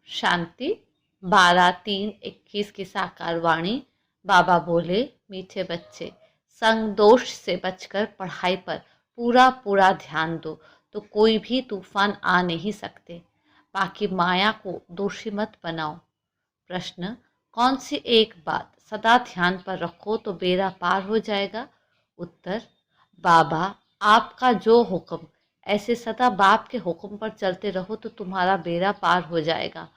शांति 12/3/21 की साकार वाणी। बाबा बोले, मीठे बच्चे, संग दोष से बचकर पढ़ाई पर पूरा पूरा ध्यान दो तो कोई भी तूफान आ नहीं सकते। बाकी माया को दोषी मत बनाओ। प्रश्न, कौन सी एक बात सदा ध्यान पर रखो तो बेड़ा पार हो जाएगा? उत्तर, बाबा आपका जो हुक्म, ऐसे सदा बाप के हुक्म पर चलते रहो तो तुम्हारा बेड़ा पार हो जाएगा।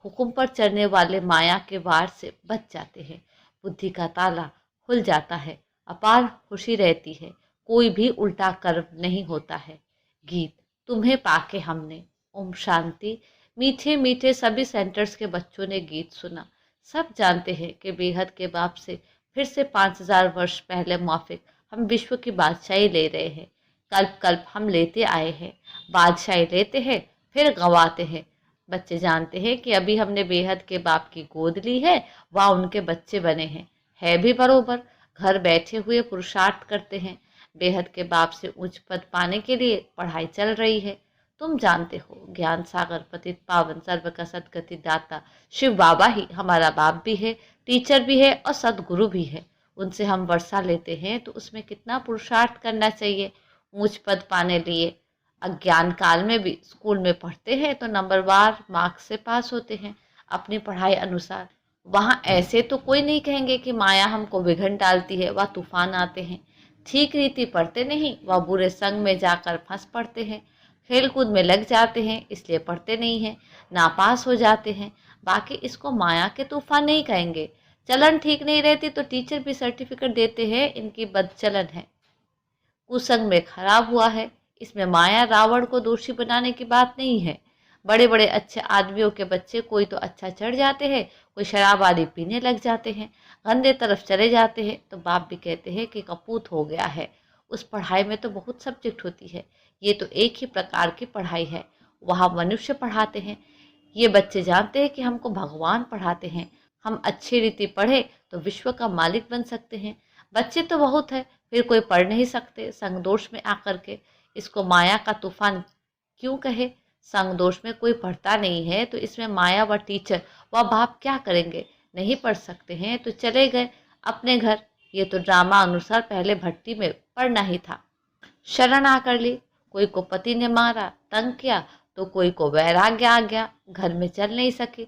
हुक्म पर चलने वाले माया के वार से बच जाते हैं। बुद्धि का ताला खुल जाता है, अपार खुशी रहती है, कोई भी उल्टा कर्म नहीं होता है। गीत, तुम्हें पाके हमने। ओम शांति। मीठे मीठे सभी सेंटर्स के बच्चों ने गीत सुना। सब जानते हैं कि बेहद के बाप से फिर से 5000 वर्ष पहले मौफिक हम विश्व की बादशाही ले रहे हैं। कल्प कल्प हम लेते आए हैं, बादशाही लेते हैं फिर गंवाते हैं। बच्चे जानते हैं कि अभी हमने बेहद के बाप की गोद ली है, वह उनके बच्चे बने हैं। है भी बरोबर, घर बैठे हुए पुरुषार्थ करते हैं। बेहद के बाप से उच्च पद पाने के लिए पढ़ाई चल रही है। तुम जानते हो, ज्ञान सागर पतित पावन सर्व का सदगति दाता शिव बाबा ही हमारा बाप भी है, टीचर भी है और सदगुरु भी है। उनसे हम वर्षा लेते हैं तो उसमें कितना पुरुषार्थ करना चाहिए ऊंच पद पाने लिए। अज्ञान काल में भी स्कूल में पढ़ते हैं तो नंबरवार मार्क्स से पास होते हैं अपनी पढ़ाई अनुसार। वहाँ ऐसे तो कोई नहीं कहेंगे कि माया हमको विघन डालती है, वह तूफान आते हैं। ठीक रीति पढ़ते नहीं, वह बुरे संग में जाकर फंस पड़ते हैं। खेल कूद में लग जाते हैं इसलिए पढ़ते नहीं हैं, नापास हो जाते हैं। बाकी इसको माया के तूफान नहीं कहेंगे। चलन ठीक नहीं रहती तो टीचर भी सर्टिफिकेट देते हैं इनकी बदचलन है, कुसंग में खराब हुआ है। इसमें माया रावण को दोषी बनाने की बात नहीं है। बड़े बड़े अच्छे आदमियों के बच्चे कोई तो अच्छा चढ़ जाते हैं, कोई शराब आदि पीने लग जाते हैं, गंदे तरफ चले जाते हैं तो बाप भी कहते हैं कि कपूत हो गया है। उस पढ़ाई में तो बहुत सब्जेक्ट होती है, ये तो एक ही प्रकार की पढ़ाई है। वहाँ मनुष्य पढ़ाते हैं। ये बच्चे जानते हैं कि हमको भगवान पढ़ाते हैं। हम अच्छी रीति पढ़े तो विश्व का मालिक बन सकते हैं। बच्चे तो बहुत है, फिर कोई पढ़ नहीं सकते संगदोष में आकर के। इसको माया का तूफान क्यों कहे? संगदोष में कोई पढ़ता नहीं है तो इसमें माया व टीचर व बाप क्या करेंगे? नहीं पढ़ सकते हैं तो चले गए अपने घर। ये तो ड्रामा अनुसार पहले भट्टी में पढ़ना ही था। शरण आकर ली, कोई को पति ने मारा तंग किया तो कोई को वैराग्य आ गया, घर में चल नहीं सकी।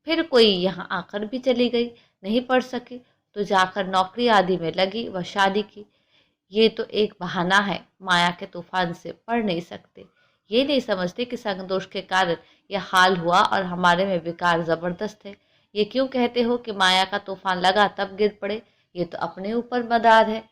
फिर कोई यहाँ आकर भी चली गई, नहीं पढ़ सकी तो जाकर नौकरी आदि में लगी व शादी की। ये तो एक बहाना है, माया के तूफान से पढ़ नहीं सकते। ये नहीं समझते कि संगदोष के कारण यह हाल हुआ और हमारे में विकार जबरदस्त है। ये क्यों कहते हो कि माया का तूफान लगा तब गिर पड़े? ये तो अपने ऊपर मदार है।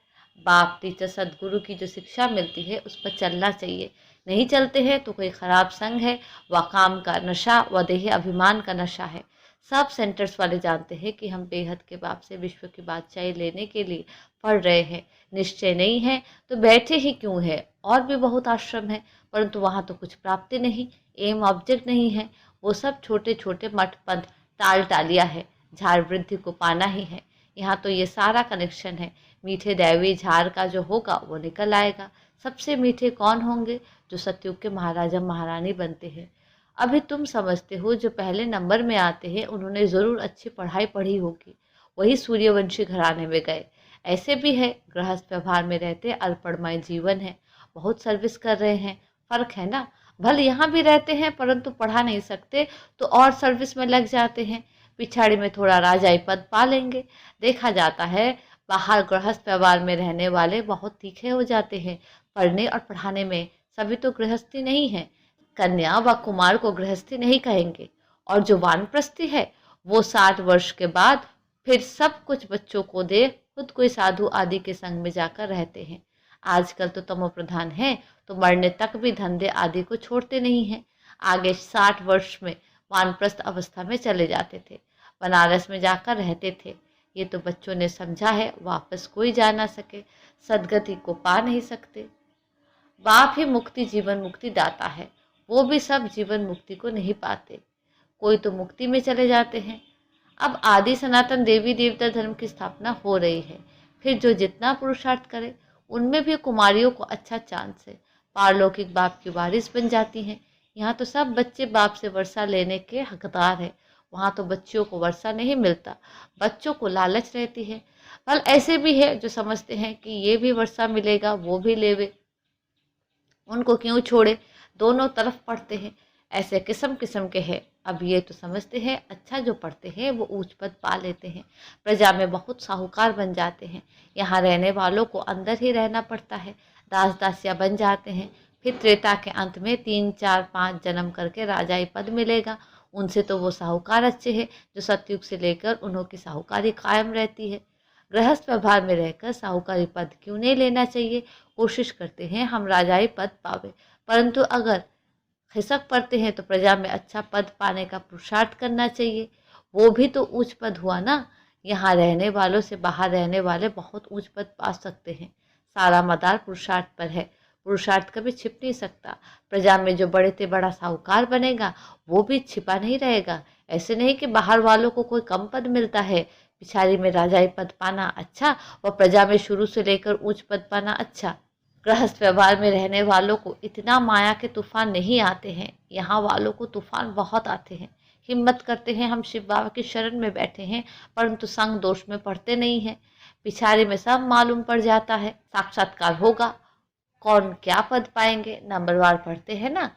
बाप टीचर सदगुरु की जो शिक्षा मिलती है उस पर चलना चाहिए। नहीं चलते हैं तो कोई खराब संग है, व काम का नशा व देह अभिमान का नशा है। सब सेंटर्स वाले जानते हैं कि हम बेहद के बाप से विश्व की बादशाही लेने के लिए पढ़ रहे हैं। निश्चय नहीं है तो बैठे ही क्यों है? और भी बहुत आश्रम है, परंतु वहाँ तो कुछ प्राप्ति नहीं, एम ऑब्जेक्ट नहीं है। वो सब छोटे छोटे मठ पंथ टाल टालिया है, झाड़ वृद्धि को पाना ही है। यहाँ तो ये सारा कनेक्शन है। मीठे दैवी झाड़ का जो होगा वो निकल आएगा। सबसे मीठे कौन होंगे? जो सतयुग के महाराजा महारानी बनते हैं। अभी तुम समझते हो जो पहले नंबर में आते हैं उन्होंने ज़रूर अच्छी पढ़ाई पढ़ी होगी, वही सूर्यवंशी घराने में गए। ऐसे भी है, गृहस्थ व्यवहार में रहते अर्पणमय जीवन है, बहुत सर्विस कर रहे हैं। फर्क है ना? भले यहाँ भी रहते हैं परंतु पढ़ा नहीं सकते तो और सर्विस में लग जाते हैं, पिछाड़ी में थोड़ा राजाई पद पा लेंगे। देखा जाता है बाहर गृहस्थ व्यवहार में रहने वाले बहुत तीखे हो जाते हैं पढ़ने और पढ़ाने में। सभी तो गृहस्थी नहीं है, कन्या व कुमार को गृहस्थी नहीं कहेंगे। और जो वानप्रस्थी है वो 60 वर्ष के बाद फिर सब कुछ बच्चों को दे खुद कोई साधु आदि के संग में जाकर रहते हैं। आजकल तो तमो प्रधान है तो मरने तक भी धंधे आदि को छोड़ते नहीं हैं। आगे 60 वर्ष में वानप्रस्थ अवस्था में चले जाते थे, बनारस में जाकर रहते थे। ये तो बच्चों ने समझा है, वापस कोई जा ना सके, सदगति को पा नहीं सकते। बाप ही मुक्ति जीवन मुक्ति दाता है, वो भी सब जीवन मुक्ति को नहीं पाते, कोई तो मुक्ति में चले जाते हैं। अब आदि सनातन देवी देवता धर्म की स्थापना हो रही है, फिर जो जितना पुरुषार्थ करे उनमें भी कुमारियों को अच्छा चांस है, पारलौकिक बाप की वारिस बन जाती हैं। यहाँ तो सब बच्चे बाप से वर्षा लेने के हकदार है। वहाँ तो बच्चियों को वर्षा नहीं मिलता, बच्चों को लालच रहती है। पर ऐसे भी है जो समझते हैं कि ये भी वर्षा मिलेगा, वो भी लेवे, उनको क्यों छोड़े, दोनों तरफ पढ़ते हैं। ऐसे किस्म किस्म के हैं। अब ये तो समझते हैं अच्छा जो पढ़ते हैं वो ऊंच पद पा लेते हैं, प्रजा में बहुत साहूकार बन जाते हैं। यहाँ रहने वालों को अंदर ही रहना पड़ता है, दास दासिया बन जाते हैं। फिर त्रेता के अंत में 3 4 5 जन्म करके राजाई पद मिलेगा। उनसे तो वो साहूकार अच्छे हैं जो सतयुग से लेकर उन्हों की साहूकारी कायम रहती है। गृहस्थ व्यवहार में रहकर साहूकारी पद क्यों नहीं लेना चाहिए। कोशिश करते हैं हम राजाई पद पावे, परंतु अगर खिसक पड़ते हैं तो प्रजा में अच्छा पद पाने का पुरुषार्थ करना चाहिए। वो भी तो उच्च पद हुआ ना। यहाँ रहने वालों से बाहर रहने वाले बहुत उच्च पद पा सकते हैं। सारा मदार पुरुषार्थ पर है, पुरुषार्थ कभी छिप नहीं सकता। प्रजा में जो बड़े से बड़ा साहूकार बनेगा वो भी छिपा नहीं रहेगा। ऐसे नहीं कि बाहर वालों को कोई कम पद मिलता है, पिछाड़ी में राजाई पद पाना अच्छा और प्रजा में शुरू से लेकर उच्च पद पाना अच्छा। गृहस्थ व्यवहार में रहने वालों को इतना माया के तूफान नहीं आते हैं, यहाँ वालों को तूफान बहुत आते हैं। हिम्मत करते हैं हम शिव बाबा की शरण में बैठे हैं, परंतु संग दोष में पढ़ते नहीं हैं। पिछाड़ी में सब मालूम पड़ जाता है, साक्षात्कार होगा, कौन क्या पद पाएंगे, नंबरवार पढ़ते हैं ना।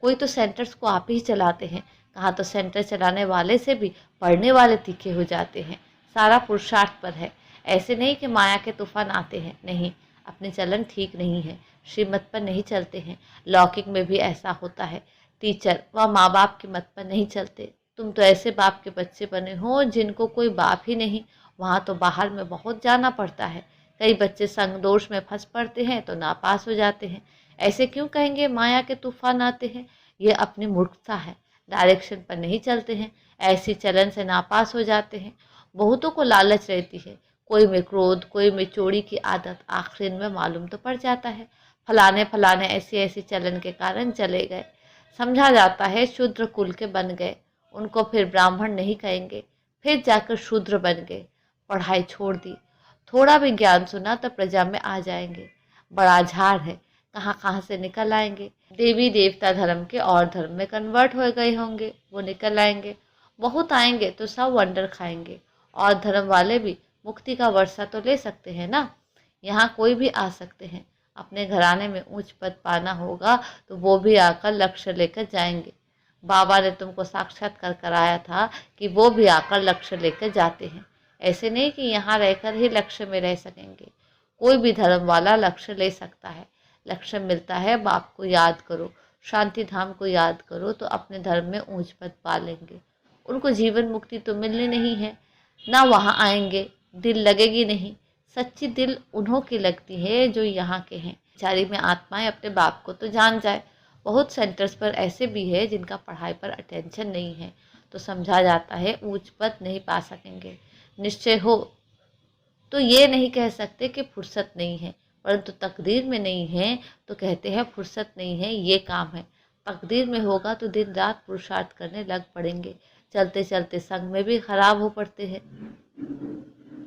कोई तो सेंटर्स को आप ही चलाते हैं, कहाँ तो सेंटर चलाने वाले से भी पढ़ने वाले तीखे हो जाते हैं। सारा पुरुषार्थ पर है। ऐसे नहीं कि माया के तूफान आते हैं, नहीं, अपने चलन ठीक नहीं है, श्रीमत पर नहीं चलते हैं। लौकिक में भी ऐसा होता है, टीचर व माँ बाप की मत पर नहीं चलते। तुम तो ऐसे बाप के बच्चे बने हो जिनको कोई बाप ही नहीं। वहाँ तो बाहर में बहुत जाना पड़ता है। कई बच्चे संग दोष में फंस पड़ते हैं तो नापास हो जाते हैं। ऐसे क्यों कहेंगे माया के तूफान आते हैं, ये अपनी मूर्खता है। डायरेक्शन पर नहीं चलते हैं, ऐसी चलन से नापास हो जाते हैं। बहुतों को लालच रहती है, कोई में क्रोध, कोई में चोरी की आदत, आखिर में मालूम तो पड़ जाता है फलाने फलाने ऐसी ऐसी चलन के कारण चले गए। समझा जाता है शूद्र कुल के बन गए, उनको फिर ब्राह्मण नहीं कहेंगे, फिर जाकर शूद्र बन गए, पढ़ाई छोड़ दी। थोड़ा भी ज्ञान सुना तो प्रजा में आ जाएंगे। बड़ा झाड़ है, कहाँ कहाँ से निकल आएंगे। देवी देवता धर्म के और धर्म में कन्वर्ट हो गए होंगे, वो निकल आएंगे। बहुत आएंगे तो सब वंडर खाएंगे। और धर्म वाले भी मुक्ति का वर्षा तो ले सकते हैं ना। यहाँ कोई भी आ सकते हैं। अपने घराने में ऊंच पद पाना होगा तो वो भी आकर लक्ष्य लेकर जाएंगे। बाबा ने तुमको साक्षात्कार कराया था कि वो भी आकर लक्ष्य लेकर जाते हैं। ऐसे नहीं कि यहाँ रहकर ही लक्ष्य में रह सकेंगे। कोई भी धर्म वाला लक्ष्य ले सकता है। लक्ष्य मिलता है, बाप को याद करो, शांति धाम को याद करो तो अपने धर्म में ऊंच पद पा लेंगे। उनको जीवन मुक्ति तो मिलनी नहीं है, ना वहाँ आएंगे, दिल लगेगी नहीं। सच्ची दिल उन्हों की लगती है जो यहाँ के हैं। बेचारी में आत्माएं अपने बाप को तो जान जाए। बहुत सेंटर्स पर ऐसे भी है जिनका पढ़ाई पर अटेंशन नहीं है, तो समझा जाता है ऊंच पद नहीं पा सकेंगे। निश्चय हो तो ये नहीं कह सकते कि फुर्सत नहीं है, परंतु तकदीर में नहीं है तो कहते हैं फुर्सत नहीं है, ये काम है। तकदीर में होगा तो दिन रात पुरुषार्थ करने लग पड़ेंगे। चलते चलते संग में भी खराब हो पड़ते हैं,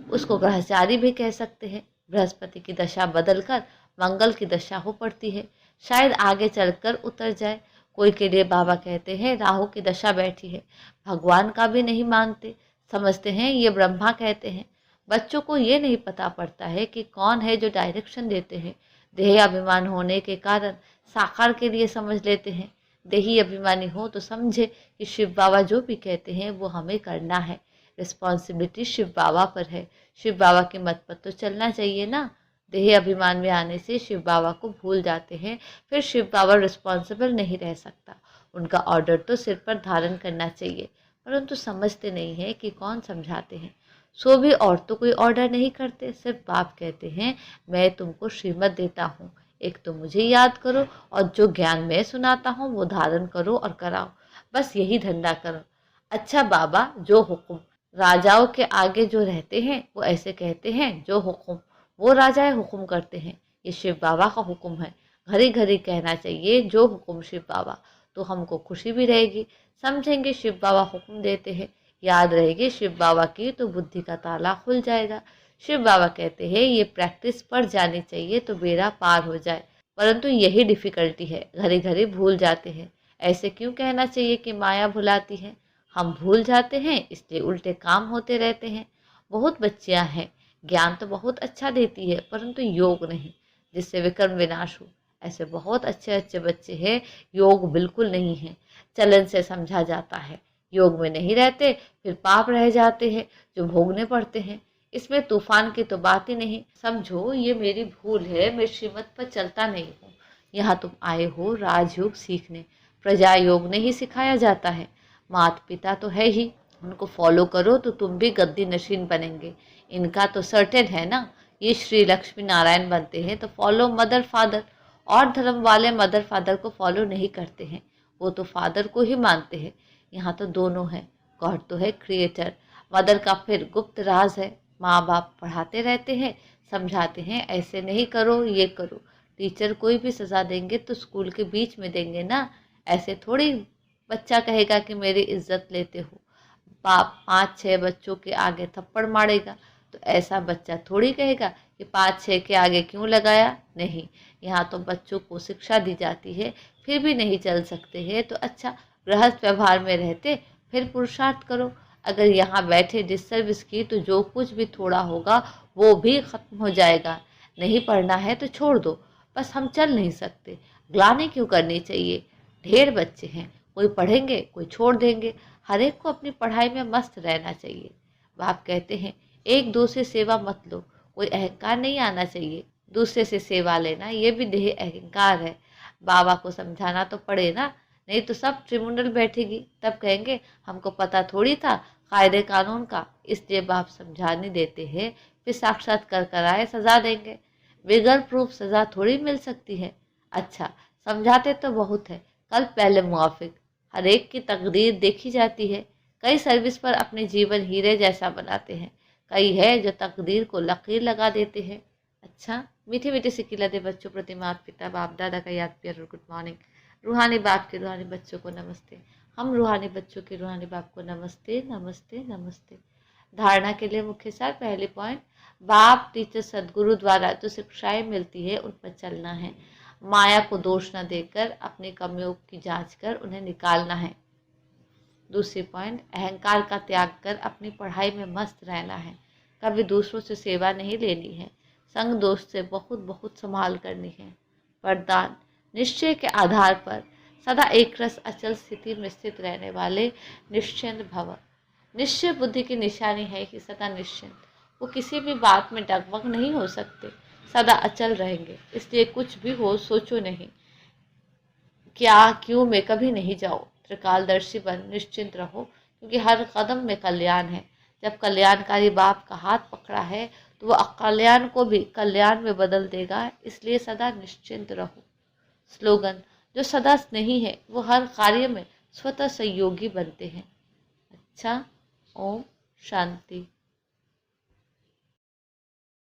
उसको ग्रहचारी भी कह सकते हैं। बृहस्पति की दशा बदलकर मंगल की दशा हो पड़ती है, शायद आगे चलकर उतर जाए। कोई के लिए बाबा कहते हैं राहु की दशा बैठी है, भगवान का भी नहीं मानते, समझते हैं ये ब्रह्मा कहते हैं। बच्चों को ये नहीं पता पड़ता है कि कौन है जो डायरेक्शन देते हैं। देह अभिमान होने के कारण साकार के लिए समझ लेते हैं। देही अभिमानी हो तो समझे कि शिव बाबा जो भी कहते हैं वो हमें करना है। रिस्पॉन्सिबिलिटी शिव बाबा पर है, शिव बाबा के मत पर तो चलना चाहिए ना। देह अभिमान में आने से शिव बाबा को भूल जाते हैं, फिर शिव बाबा रिस्पॉन्सिबल नहीं रह सकता। उनका ऑर्डर तो सिर पर धारण करना चाहिए, परंतु समझते नहीं है कि कौन समझाते हैं। सो भी और तो कोई ऑर्डर नहीं करते, सिर्फ बाप कहते हैं मैं तुमको श्रीमत देता हूँ, एक तो मुझे याद करो और जो ज्ञान मैं सुनाता हूँ वो धारण करो और कराओ, बस यही धंधा करो। अच्छा बाबा जो हुक्म, राजाओं के आगे जो रहते हैं वो ऐसे कहते हैं जो हुक्म, वो राजाएं हुक्म करते हैं, ये शिव बाबा का हुक्म है। घड़ी घड़ी कहना चाहिए जो हुक्म शिव बाबा, तो हमको खुशी भी रहेगी। समझेंगे शिव बाबा हुक्म देते हैं, याद रहेगी शिव बाबा की तो बुद्धि का ताला खुल जाएगा। शिव बाबा कहते हैं ये प्रैक्टिस पड़ जानी चाहिए तो बेड़ा पार हो जाए, परंतु यही डिफिकल्टी है, घड़ी घड़ी भूल जाते हैं। ऐसे क्यों कहना चाहिए कि माया भुलाती है? हम भूल जाते हैं इसलिए उल्टे काम होते रहते हैं। बहुत बच्चियां हैं, ज्ञान तो बहुत अच्छा देती है परंतु योग नहीं, जिससे विक्रम विनाश हो। ऐसे बहुत अच्छे अच्छे बच्चे हैं, योग बिल्कुल नहीं है, चलन से समझा जाता है। योग में नहीं रहते फिर पाप रह जाते हैं जो भोगने पड़ते हैं। इसमें तूफान की तो बात ही नहीं। समझो ये मेरी भूल है, मैं श्रीमत पर चलता नहीं हूँ। यहाँ तुम आए हो राजयोग सीखने, प्रजा योग नहीं सिखाया जाता है। माता पिता तो है ही, उनको फॉलो करो तो तुम भी गद्दी नशीन बनेंगे। इनका तो सर्टेन है ना, ये श्री लक्ष्मी नारायण बनते हैं तो फॉलो मदर फादर। और धर्म वाले मदर फादर को फॉलो नहीं करते हैं, वो तो फादर को ही मानते हैं। यहाँ तो दोनों है, गॉड तो है क्रिएटर, मदर का फिर गुप्त राज है। माँ बाप पढ़ाते रहते हैं, समझाते हैं ऐसे नहीं करो ये करो। टीचर कोई भी सज़ा देंगे तो स्कूल के बीच में देंगे ना, ऐसे थोड़ी बच्चा कहेगा कि मेरी इज्जत लेते हो। बाप 5-6 बच्चों के आगे थप्पड़ मारेगा तो ऐसा बच्चा थोड़ी कहेगा कि 5-6 के आगे क्यों लगाया। नहीं, यहाँ तो बच्चों को शिक्षा दी जाती है, फिर भी नहीं चल सकते हैं तो अच्छा गृहस्थ व्यवहार में रहते फिर पुरुषार्थ करो। अगर यहाँ बैठे डिसर्विस की तो जो कुछ भी थोड़ा होगा वो भी खत्म हो जाएगा। नहीं पढ़ना है तो छोड़ दो, बस हम चल नहीं सकते, ग्लानि क्यों करनी चाहिए। ढेर बच्चे हैं, कोई पढ़ेंगे कोई छोड़ देंगे, हर एक को अपनी पढ़ाई में मस्त रहना चाहिए। बाप कहते हैं एक दूसरे सेवा मत लो, कोई अहंकार नहीं आना चाहिए। दूसरे से सेवा लेना ये भी देह अहंकार है। बाबा को समझाना तो पड़े ना, नहीं तो सब ट्रिब्यूनल बैठेगी, तब कहेंगे हमको पता थोड़ी था कायदे कानून का, इसलिए बाप समझा नहीं देते हैं, फिर साक्षात कर कराए सजा देंगे। बिगर प्रूफ सजा थोड़ी मिल सकती है। अच्छा समझाते तो बहुत है, कल पहले मुआफिक, हर एक की तकदीर देखी जाती है। कई सर्विस पर अपने जीवन हीरे जैसा बनाते हैं, कई है जो तकदीर को लकीर लगा देते हैं। अच्छा मीठे मीठे सिक्के लदे बच्चों प्रति माता पिता बाप दादा का याद प्यार और गुड मॉर्निंग। रूहानी बाप के रूहानी बच्चों को नमस्ते। हम रूहानी बच्चों के रूहानी बाप को नमस्ते नमस्ते नमस्ते। धारणा के लिए मुख्य सार, पहले पॉइंट, बाप टीचर सदगुरु द्वारा जो शिक्षाएं मिलती है उन पर चलना है। माया को दोष न देकर अपनी कमियों की जांच कर उन्हें निकालना है। दूसरी पॉइंट, अहंकार का त्याग कर अपनी पढ़ाई में मस्त रहना है। कभी दूसरों से सेवा नहीं लेनी है, संग दोस्त से बहुत बहुत संभाल करनी है। वरदान, निश्चय के आधार पर सदा एक रस अचल स्थिति में स्थित रहने वाले निश्चिंत भव। निश्चय बुद्धि की निशानी है कि सदा निश्चिंत, वो किसी भी बात में डगमग नहीं हो सकते, सदा अचल रहेंगे। इसलिए कुछ भी हो सोचो नहीं, क्या क्यों में कभी नहीं जाओ। त्रिकालदर्शी बन निश्चिंत रहो, क्योंकि हर कदम में कल्याण है। जब कल्याणकारी बाप का हाथ पकड़ा है तो वह अकल्याण को भी कल्याण में बदल देगा, इसलिए सदा निश्चिंत रहो। स्लोगन, जो सदा स्नेही है वो हर कार्य में स्वतः सहयोगी बनते हैं। अच्छा, ओम शांति।